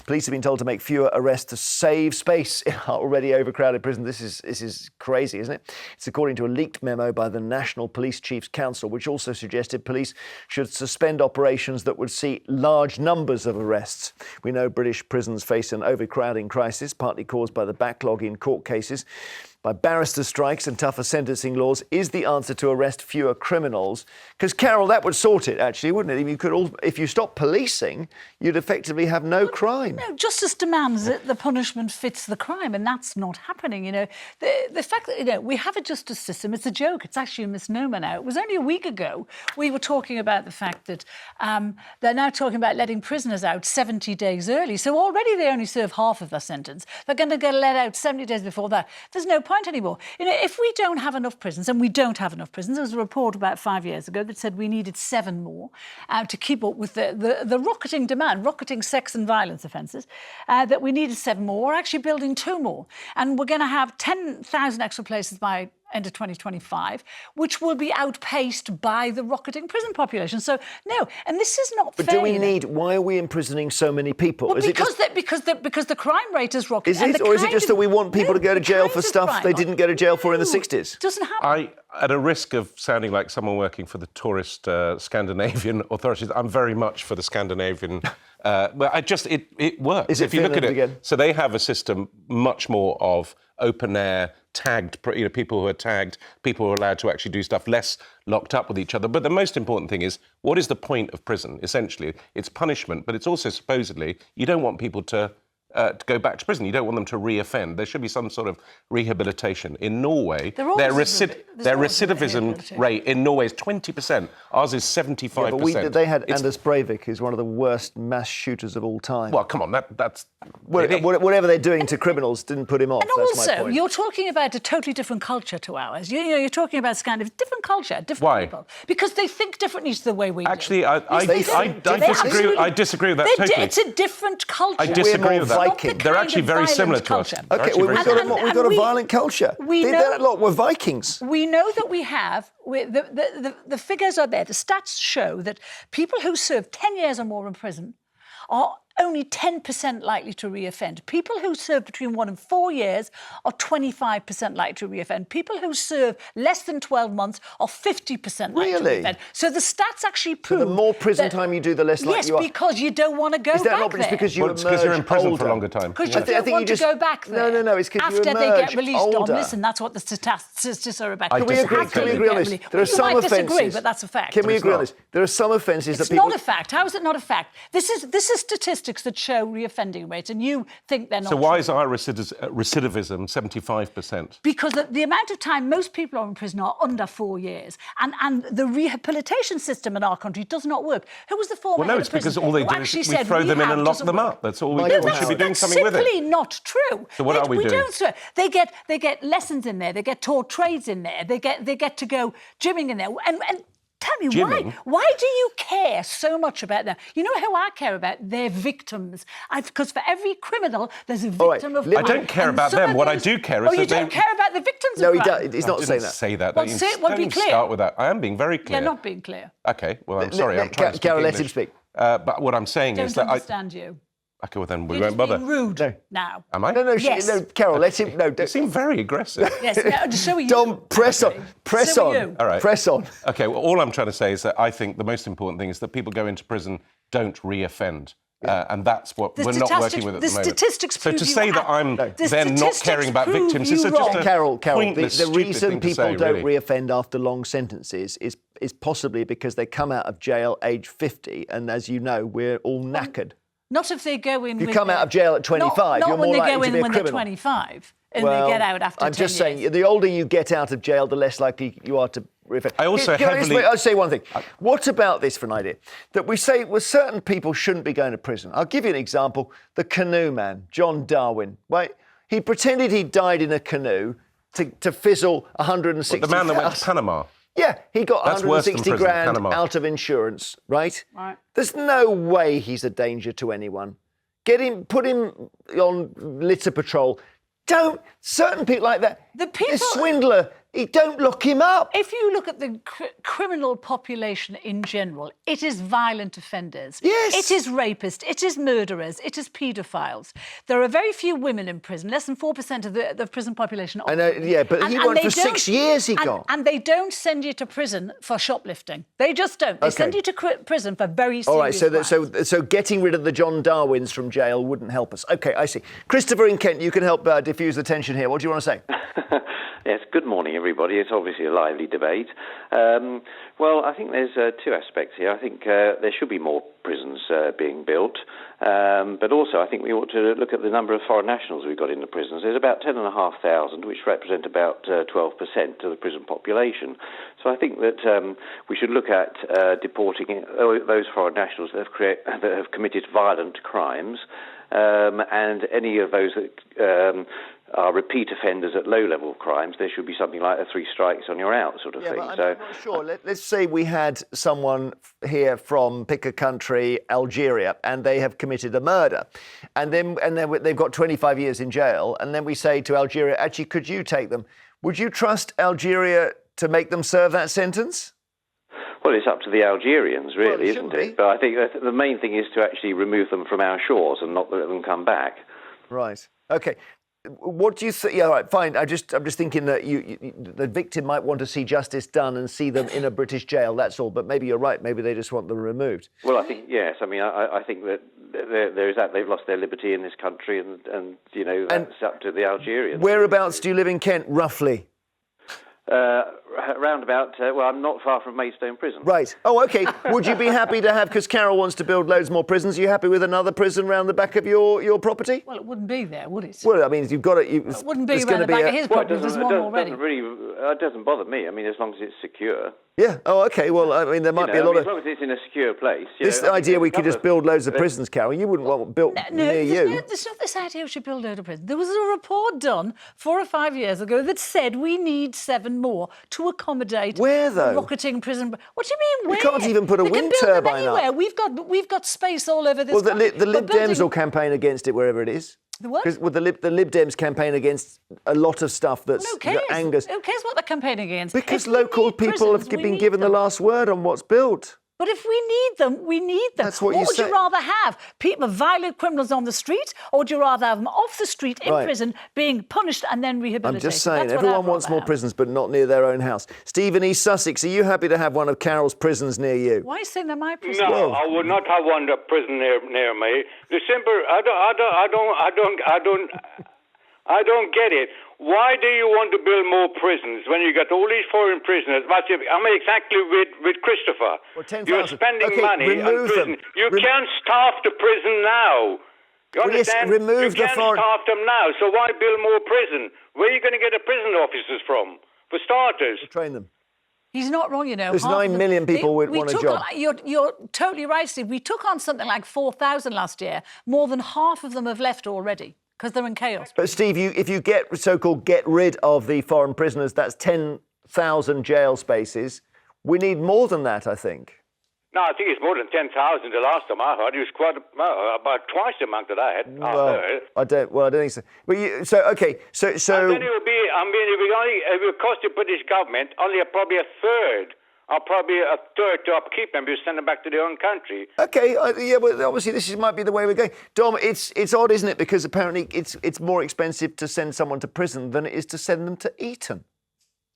Police have been told to make fewer arrests to save space in our already overcrowded prison. This is crazy, isn't it? It's according to a leaked memo by the National Police Chiefs Council, which also suggested police should suspend operations that would see large numbers of arrests. We know British prisons face an overcrowding crisis, partly caused by the backlog in court cases, by barrister strikes and tougher sentencing laws. Is the answer to arrest fewer criminals? Because, Carole, that would sort it, actually, wouldn't it? You could if you stop policing, you'd effectively have no crime. No, justice demands that the punishment fits the crime, and that's not happening. The fact that, we have a justice system, it's a joke. It's actually a misnomer now. It was only a week ago we were talking about the fact that they're now talking about letting prisoners out 70 days early. So already they only serve half of their sentence. They're going to get let out 70 days before that. There's no point anymore. If we don't have enough prisons, and we don't have enough prisons, there was a report about 5 years ago that said we needed 7 more to keep up with the rocketing demand, rocketing sex and violence offences, that we needed 7 more. We're actually building 2 more. And we're going to have 10,000 extra places by end of 2025, which will be outpaced by the rocketing prison population. So, no, and this is not fair. But why are we imprisoning so many people? Well, because the crime rate is rocketing. Is it, or is it just that we want people to go to jail for stuff they didn't go to jail for in the 60s? Doesn't happen. At a risk of sounding like someone working for the tourist Scandinavian authorities, I'm very much for the Scandinavian. It works. If you look at it again? So they have a system much more of open air, tagged, people who are tagged, people who are allowed to actually do stuff, less locked up with each other. But the most important thing is, what is the point of prison? Essentially, it's punishment, but it's also supposedly, you don't want people to go back to prison. You don't want them to re-offend. There should be some sort of rehabilitation. In Norway, their recidivism rate in Norway is 20%. Ours is 75%. Yeah, but they had Anders Breivik, who's one of the worst mass shooters of all time. Well, come on, that's... Whatever they're doing to criminals didn't put him off. And that's my also, point. You're talking about a totally different culture to ours. You're talking about Scandinavia, different culture, different people. Because they think differently to the way we do. Actually, I disagree with that totally. It's a different culture. I disagree with that. They're actually very similar to us. OK, we've got a violent culture. We're Vikings. We know that we have... The figures are there. The stats show that people who serve 10 years or more in prison are only 10% likely to reoffend. People who serve between 1 and 4 years are 25% likely to reoffend. People who serve less than 12 months are 50% likely to reoffend. So the stats actually prove... So the more prison time you do, the less likely you are. Yes, because you don't want to go back there. Is that not just because you emerge older? Because you're in prison for a longer time. Because you don't want to go back there. No, it's because you emerge after they get released older. on this, and that's what the statistics are about. Can we agree on this? There are some offences... disagree, but that's a fact. Can we agree on this? There are some offences that people... It's not a fact. How is it not a fact? This is statistics that show reoffending rates, and you think they're not. So why is our recidivism 75%? Because the amount of time most people are in prison are under 4 years, and the rehabilitation system in our country does not work. Who was the former head of prison? It's because all they do is we throw them in and lock them up. That's all we do. We should be doing something with it. That's simply not true. So what are we doing? They get lessons in there. They get taught trades in there. They get to go gymming in there. And tell me, why do you care so much about them? You know who I care about? Their victims. Because for every criminal, there's a victim of crime. I don't care about them. What I do care is that you don't care about the victims of crime? No, he's not saying that. Say that. Well, be clear. Start with that. I am being very clear. You're not being clear. OK, well, I'm sorry. I'm trying to speak Carole, English. let him speak. But what I'm saying is that I don't understand you. OK, well, then we won't bother. You're just being rude now. Am I? No, yes. Carole, let him... No, you seem very aggressive. Yes, so are you. Dom, press on. Press on. All right. Press on. OK, well, all I'm trying to say is that I think the most important thing is that people go into prison don't re-offend. And that's what we're not working with at the moment. The statistics prove so to say that I'm then not caring about victims is just a Carole, pointless, the reason people don't really. reoffend after long sentences is possibly because they come out of jail age 50, and as you know, we're all knackered. Not if they go in. You come out of jail at 25, you're more likely to be a criminal. Not when they go in when they're 25 and they get out after 10 years. I'm just saying, the older you get out of jail, the less likely you are to reoffend. I'll say one thing. What about this for an idea? That we say, well, certain people shouldn't be going to prison. I'll give you an example. The canoe man, John Darwin, right? He pretended he died in a canoe to fizzle 160,000. The man that went to Panama. Yeah, he got 160 grand Panama. out of insurance, right? Right. There's no way he's a danger to anyone. Put him on litter patrol. Certain people like that. The swindler Don't lock him up. If you look at the criminal population in general, it is violent offenders. Yes. It is rapists. It is murderers. It is paedophiles. There are very few women in prison. Less than 4% of the prison population. I know, yeah, but he went for 6 years. He got. And they don't send you to prison for shoplifting. They just don't. They send you to prison for very serious crimes. So getting rid of the John Darwins from jail wouldn't help us. OK, I see. Christopher in Kent, you can help diffuse the tension here. What do you want to say? Yes, good morning, everybody. It's obviously a lively debate. Well, I think there's two aspects here. I think there should be more prisons being built, but also I think we ought to look at the number of foreign nationals we've got in the prisons. There's about 10,500, which represent about 12% of the prison population. So I think that we should look at deporting those foreign nationals that have committed violent crimes, and any of those that are repeat offenders at low-level crimes. There should be something like a 3 strikes on you're out sort of thing. But I'm not sure. Let's say we had someone here from, pick a country, Algeria, and they have committed a murder, and then they've got 25 years in jail, and then we say to Algeria, actually, could you take them? Would you trust Algeria to make them serve that sentence? Well, it's up to the Algerians, really, isn't it? But I think the main thing is to actually remove them from our shores and not let them come back. Right. OK. What do you think? Yeah, all right, fine. I'm just thinking that the victim might want to see justice done and see them in a British jail. That's all. But maybe you're right. Maybe they just want them removed. Well, I think yes. I mean, I think that there is that they've lost their liberty in this country, and you know that's up to the Algerians. Whereabouts do you live in Kent, roughly? Round about, well, I'm not far from Maidstone Prison. Right. Oh, OK. Would you be happy to have, because Carole wants to build loads more prisons, are you happy with another prison round the back of your property? Well, it wouldn't be there, would it? Well, I mean, you've got it. It wouldn't be around the back of his property. There's one already. It doesn't bother me. I mean, as long as it's secure. Yeah. Oh, OK. Well, I mean, there might be a lot as long as it's in a secure place. This idea we could just build loads of prisons, Carole, you wouldn't want built near you. There's not this idea we should build loads of prisons. There was a report done 4 or 5 years ago that said we need 7 more to accommodate. Where, though? Rocketing prison. What do you mean, where? You can't even put a wind turbine up. We've got space all over this country. Well, the Lib Dems will campaign against it wherever it is. The what? Because the Lib Dems campaign against a lot of stuff that angers. Who cares what they're campaigning against? Because local people have been given the last word on what's built. But if we need them, we need them. That's what you would say. You rather have? People, violent criminals on the street, or would you rather have them off the street in prison, being punished and then rehabilitated? I'm just saying, everyone wants more prisons, but not near their own house. Steve in East Sussex, are you happy to have one of Carole's prisons near you? Why are you saying they're my prison? No, I would not have one prison near me. The simple, I don't get it. Why do you want to build more prisons when you got all these foreign prisoners? I'm exactly with Christopher. Well, 10,000. You're spending money on prison. You can't staff the prison now. You understand? Yes, you can't staff them now, so why build more prison? Where are you going to get the prison officers from? For starters. We'll train them. He's not wrong, you know. There's 9 million people would want a job. You're totally right, Steve. We took on something like 4,000 last year. More than half of them have left already. Because they're in chaos. But Steve, if you get rid of the foreign prisoners, that's 10,000 jail spaces. We need more than that, I think. No, I think it's more than 10,000. The last time I heard, it was about twice the amount that I had. I don't think so. But okay. So. And then it would be. I mean, it would cost the British government only probably a third. Or probably a third to upkeep them, you send them back to their own country. OK, yeah, but obviously this might be the way we're going. Dom, it's odd, isn't it? Because apparently it's more expensive to send someone to prison than it is to send them to Eton.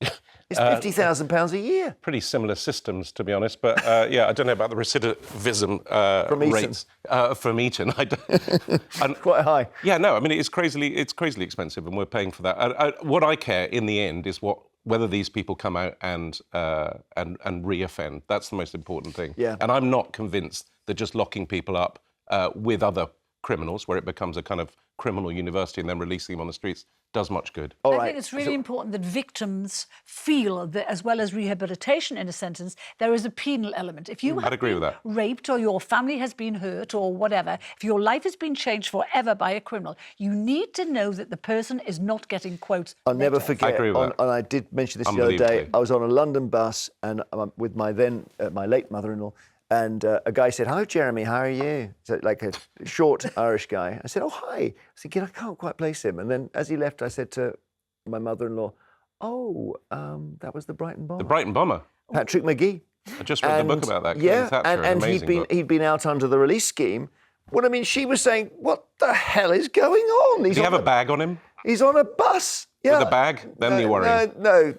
It's £50,000 a year. Pretty similar systems, to be honest. But yeah, I don't know about the recidivism rates from Eton. Quite high. Yeah, no, I mean it's crazily expensive, and we're paying for that. What I care in the end is whether these people come out and re-offend. That's the most important thing. Yeah. And I'm not convinced that just locking people up with other criminals, where it becomes a kind of criminal university and then releasing them on the streets, does much good. I think it's really important that victims feel that, as well as rehabilitation in a sentence, there is a penal element. If you have been raped or your family has been hurt or whatever, if your life has been changed forever by a criminal, you need to know that the person is not getting, quotes, I'll never forget, I agree with that. And I did mention this the other day, I was on a London bus and with my late mother-in-law, and a guy said, "Hi, Jeremy, how are you?" So, like a short Irish guy. I said, "Oh, hi." I was thinking, I can't quite place him. And then as he left, I said to my mother-in-law, Oh, that was the Brighton bomber. The Brighton bomber. Patrick McGee. I just read the book about that. Killing Yeah, Thatcher, and amazing book. he'd been out under the release scheme. Well, I mean, she was saying, "What the hell is going on?" Did he have a bag on him? He's on a bus. Yeah. With a bag? Then you worry. No.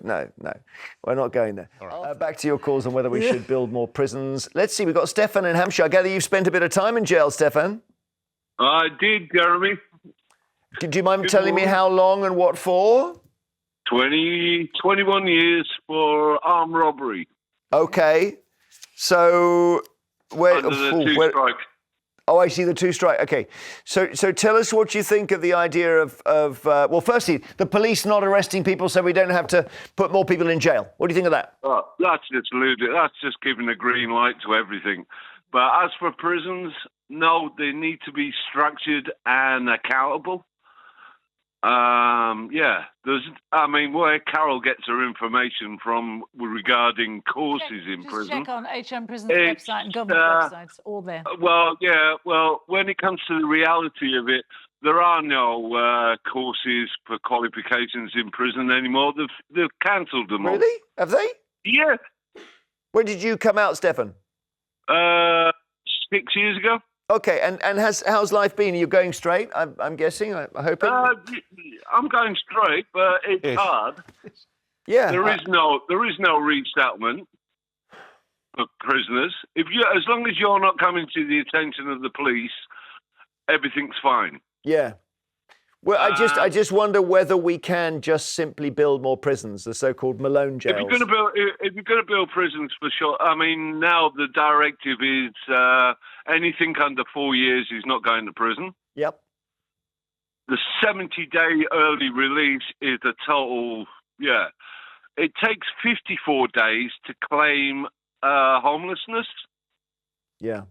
We're not going there. Back to your calls on whether we should build more prisons. Let's see. We've got Stefan in Hampshire. I gather you've spent a bit of time in jail, Stefan. I did, Jeremy. Do you mind telling me how long and what for? 21 years for armed robbery. Okay. So where? Under the two-strike. Oh, I see the two-strike. Okay. So tell us what you think of the idea of well, firstly, the police not arresting people so we don't have to put more people in jail. What do you think of that? That's just ludicrous. That's just giving a green light to everything. But as for prisons, no, they need to be structured and accountable. Where Carole gets her information from regarding courses in prison. Check on HM Prison's website and government websites, all there. Well, when it comes to the reality of it, there are no courses for qualifications in prison anymore. They've cancelled them all. Really? Have they? Yeah. When did you come out, Stefan? 6 years ago. Okay, and how's life been? Are you going straight? I'm guessing. I'm hoping. I'm going straight, but it's hard. Yeah. There is no resettlement for prisoners. As long as you're not coming to the attention of the police, everything's fine. Yeah. Well, I just wonder whether we can just simply build more prisons, the so-called Malone jails. If you're going to build prisons, for sure. I mean, now the directive is anything under 4 years is not going to prison. Yep. The 70-day early release is a total. Yeah. It takes 54 days to claim homelessness. Yeah.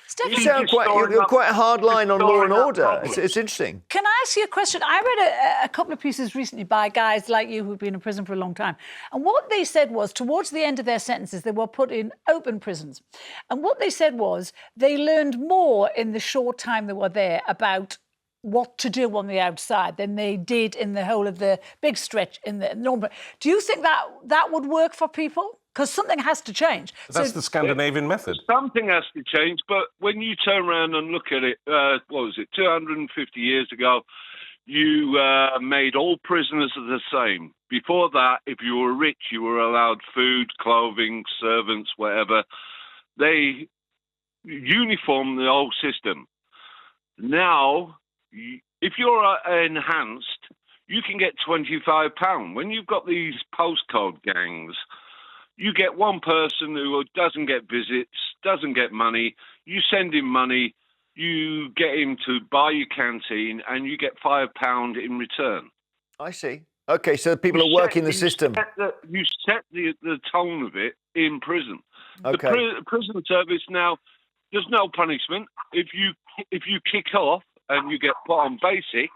Stefan, You're quite a hard line on law and order. It's interesting. Can I ask you a question? I read a couple of pieces recently by guys like you who've been in prison for a long time. And what they said was, towards the end of their sentences, they were put in open prisons. And what they said was they learned more in the short time they were there about what to do on the outside than they did in the whole of the big stretch in the normal. Do you think that would work for people? Because something has to change. That's the Scandinavian method. Something has to change, but when you turn around and look at it, 250 years ago, you made all prisoners the same. Before that, if you were rich, you were allowed food, clothing, servants, whatever. They uniformed the whole system. Now, if you're enhanced, you can get £25. When you've got these postcode gangs, you get one person who doesn't get visits, doesn't get money. You send him money, you get him to buy your canteen, and you get £5 in return. I see. Okay, so people are working the system. You set the tone of it in prison. Okay. The prison service now, there's no punishment. If you kick off and you get put on basic,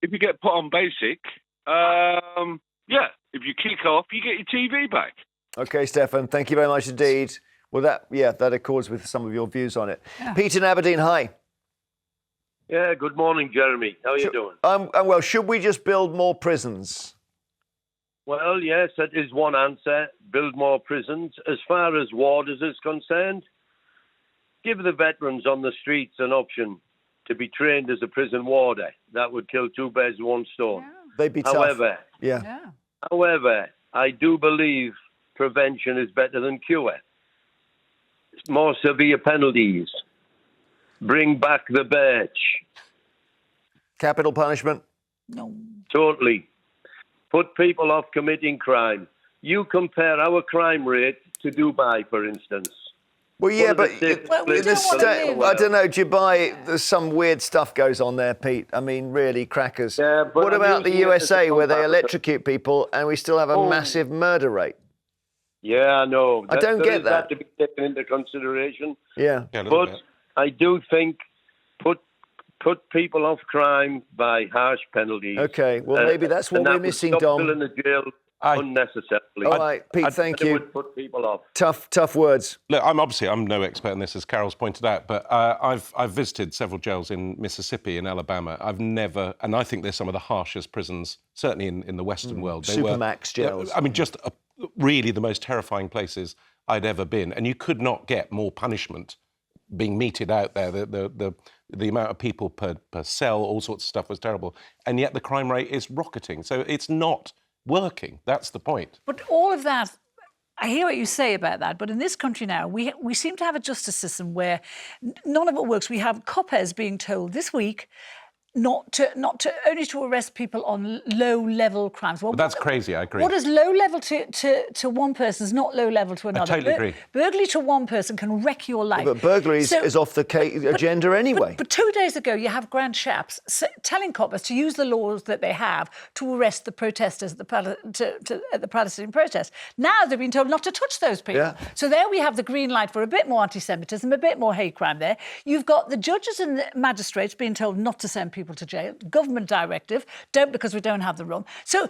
if you kick off, you get your TV back. Okay, Stefan, thank you very much indeed. Well, that accords with some of your views on it. Yeah. Pete in Aberdeen, hi. Yeah, good morning, Jeremy. How are you doing? Well, should we just build more prisons? Well, yes, that is one answer. Build more prisons. As far as warders is concerned, give the veterans on the streets an option to be trained as a prison warder. That would kill two birds with one stone. Yeah. They'd be tough. However, I do believe prevention is better than cure. More severe penalties. Bring back the birch. Capital punishment? No. Totally. Put people off committing crime. You compare our crime rate to Dubai, for instance. Well, yeah, but we don't want to live. I don't know, Dubai, there's some weird stuff goes on there, Pete. I mean, really, crackers. Yeah, but what about the USA where they electrocute people and we still have a massive murder rate? Yeah, I know. I don't get that. To be taken into consideration. Yeah. But I do think put people off crime by harsh penalties. Okay, well, maybe that's what we're missing, Dom. Filling the jail unnecessarily. All right, Pete, thank It you. would put people off. Tough words. Look, I'm no expert in this, as Carol's pointed out, but I've visited several jails in Mississippi and Alabama. I've never, and I think they're some of the harshest prisons, certainly in the Western world. They Supermax jails. I mean, just really the most terrifying places I'd ever been, and you could not get more punishment being meted out there. The amount of people per cell, all sorts of stuff was terrible, and yet the crime rate is rocketing. So it's not working. That's the point. But all of that, I hear what you say about that, but in this country now, we seem to have a justice system where none of it works. We have coppers being told this week only to arrest people on low-level crimes. Well, But that's crazy, I agree. What is low level to one person is not low level to another. I totally agree. Burglary to one person can wreck your life. But burglary is off the agenda anyway. But 2 days ago, you have grand chaps telling coppers to use the laws that they have to arrest the protesters at the Palestinian protest. Now they've been told not to touch those people. Yeah. So there we have the green light for a bit more anti-Semitism, a bit more hate crime there. You've got the judges and the magistrates being told not to send people to jail. Government directive, don't because we don't have the room. So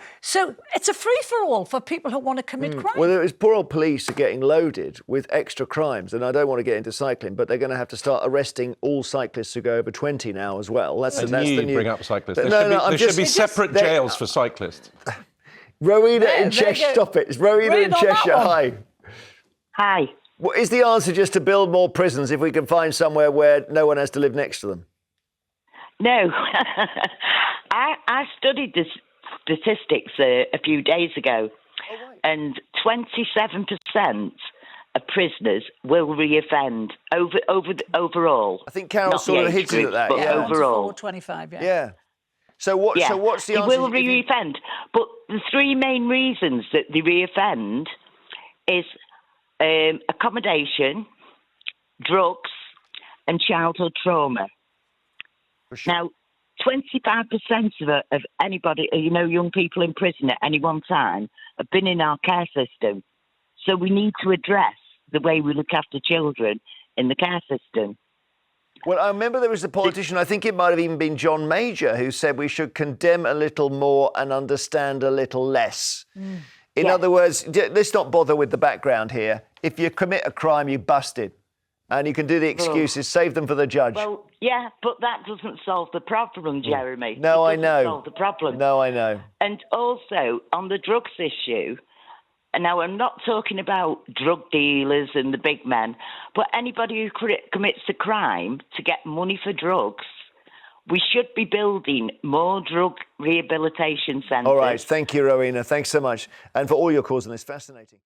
it's a free-for-all for people who want to commit crime. Well, there is poor old police are getting loaded with extra crimes, and I don't want to get into cycling, but they're going to have to start arresting all cyclists who go over 20 now as well. That's the new. Bring up cyclists. There There should be separate jails for cyclists. Rowena in Cheshire, stop it. It's Rowena in Cheshire. Hi. Hi. Well, is the answer just to build more prisons if we can find somewhere where no one has to live next to them? No. I studied the statistics a few days ago, and 27% of prisoners will reoffend overall. I think Carol sort of hinted at that. But Yeah. overall. 25, yeah. Yeah. So what's the answer? They will reoffend. But the three main reasons that they reoffend is accommodation, drugs, and childhood trauma. Sure. Now, 25% of anybody, young people in prison at any one time have been in our care system. So we need to address the way we look after children in the care system. Well, I remember there was a politician, I think it might have even been John Major, who said we should condemn a little more and understand a little less. In other words, let's not bother with the background here. If you commit a crime, you busted. And you can do the excuses, save them for the judge. Well, yeah, but that doesn't solve the problem, Jeremy. No, I know. It doesn't solve the problem. No, I know. And also, on the drugs issue, and now I'm not talking about drug dealers and the big men, but anybody who commits a crime to get money for drugs, we should be building more drug rehabilitation centres. All right, thank you, Rowena. Thanks so much. And for all your calls on this, fascinating.